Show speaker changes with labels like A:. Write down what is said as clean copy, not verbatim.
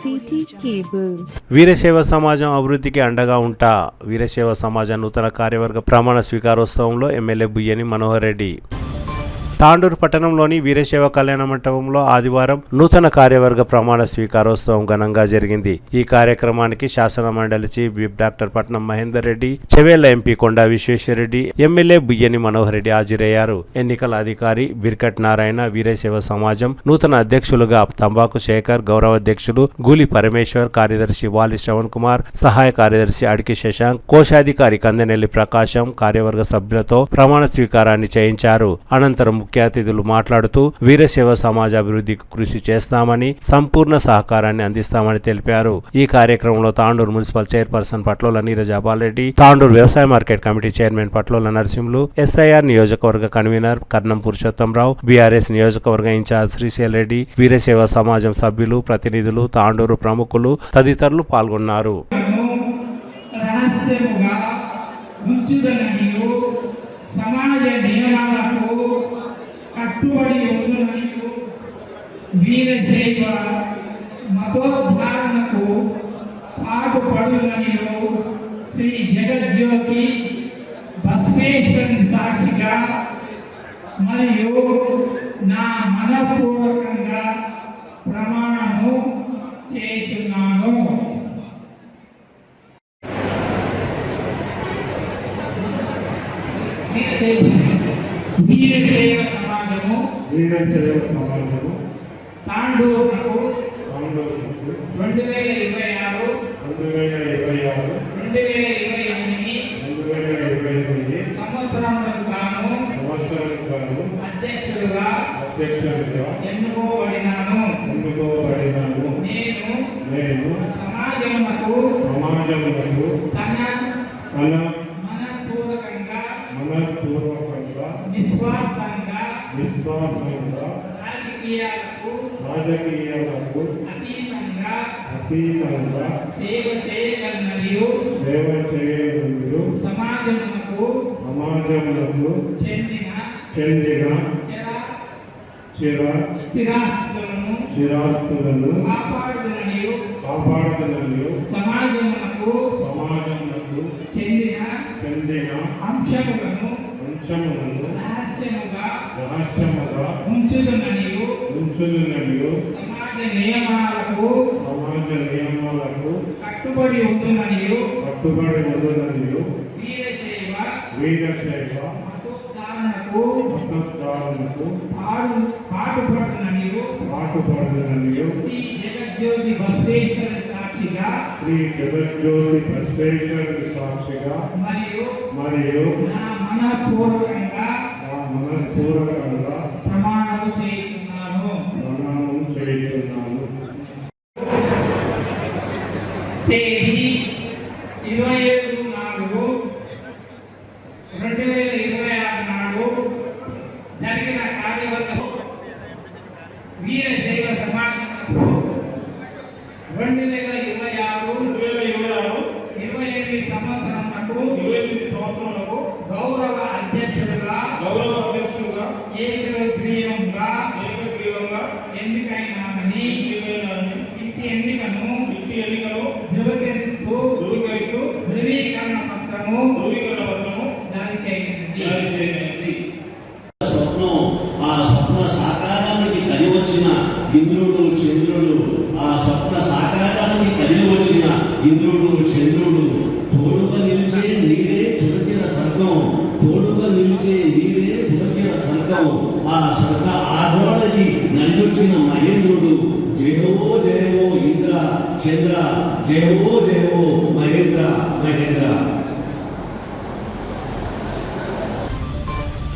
A: City cable
B: వీరశైవ సమాజం అభివృద్ధికి అండగా ఉంటా. వీరశైవ సమాజ నూతన కార్యవర్గ ప్రమాణ స్వీకారోత్సవంలో ఎమ్మెల్యే బుయ్యని మనోహర్ రెడ్డి. తాండూరు పట్టణంలోని వీరశైవ కళ్యాణ మంటపంలో ఆదివారం నూతన కార్యవర్గ ప్రమాణ స్వీకారోత్సవం ఘనంగా జరిగింది. ఈ కార్యక్రమానికి శాసన మండలి చీఫ్ విప్ డాక్టర్ పట్నం మహేందర్ రెడ్డి, చెవేళ్ల ఎంపీ కొండా విశ్వేశ్వరరెడ్డి, ఎమ్మెల్యే బుయ్యని మనోహర్ రెడ్డి హాజరయ్యారు. ఎన్నికల అధికారి బిర్కట్ నారాయణ, వీరశైవ సమాజం నూతన అధ్యక్షులుగా తంబాకు శేఖర్, గౌరవ అధ్యక్షులు గూలి పరమేశ్వర్, కార్యదర్శి వాలి శ్రవణ్ కుమార్, సహాయ కార్యదర్శి అడికి శశాంక్, కోశాధికారి కందెనెల్లి ప్రకాశం కార్యవర్గ సభ్యులతో ప్రమాణ స్వీకారాన్ని చేయించారు. అనంతరం ముఖ్య అతిథులు మాట్లాడుతూ వీరశైవ సమాజ అభివృద్ధికి కృషి చేస్తామని, సంపూర్ణ సహకారాన్ని అందిస్తామని తెలిపారు. ఈ కార్యక్రమంలో తాండూరు మున్సిపల్ చైర్పర్సన్ పట్లోల నీరజ్ అబాలరెడ్డి, తాండూరు వ్యవసాయ market committee chairman Patlola Narasimhulu, SIR నియోజకవర్గ కన్వీనర్ కర్ణం పురుషోత్తంరావు, బీఆర్ఎస్ నియోజకవర్గ ఇన్ఛార్జ్ శ్రీశైల్ రెడ్డి, వీరశైవ సమాజం సభ్యులు, ప్రతినిధులు, తాండూరు ప్రముఖులు తదితరులు పాల్గొన్నారు.
C: సమాజ నియమాలకు కట్టుబడి ఉంటున్నట్లు వీరశైవ మతోద్ధారణకు పాటుపడుననియు శ్రీ జగజ్యోతి బసవేశ్వరుని సాక్షిగా మరియు నా మనపూర్వకంగా ప్రమాణము చేస్తున్నాను. వీరశైవ సమాజము తాండూరుకు 2026 2028 సంవత్సరములకు గాను అధ్యక్షులుగా ఎన్నుకోబడినాను. నేను సమాజమునకు తన మనపూర్వకంగా నిస్వార్థంగా రాజకీయాలకు అతీతంగా సేవ చేయగలననియు సమాజమునకు చెందిన స్థిరాస్తులను కాపాడుననియు సమాజమునకు చెందిన అంశములను రహస్యముగా ఉంచుదుననియు సమాజ నియమాలకు కట్టుబడి ఉండుననియు వీరశైవ మతోద్ధారణకు పాటుపడుననియు శ్రీ జగజ్యోతి బసవేశ్వరుని సాక్షిగా మరియు నా మనపూర్వకంగా ప్రమాణము చేస్తున్నాను. తేదీ 27/4/2026 నాడు జరిగిన కార్యవర్గం వీరశైవ సమాజంకు 2026-28 సంవత్సరములకు గౌరవ అధ్యక్షులుగా ఏకగ్రీవంగా ఎన్నికైనానని ఇంటి ఎన్నికను ధృవీకరిస్తూ ధృవీకరణ పత్రము జారీ చేయనుంది.
D: ఆ స్వప్న సాకారానికి కలి వచ్చిన ఇంద్రుడు చంద్రుడు, ఆ స్వప్న సాకారానికి కలి వచ్చిన ఇంద్రుడు చంద్రుడు, తోడుగా నిలిచే నీడే సురక్షిత స్వర్గం, తోడుగా నిలిచే నీడే సురక్షిత స్వర్గం, ఆ స్వర్గ ఆదోళకి నడిచొచ్చిన మహేంద్రుడు, జయవో జయవో ఇంద్ర చంద్ర, జయవో జయవో మహేంద్ర మహేంద్ర.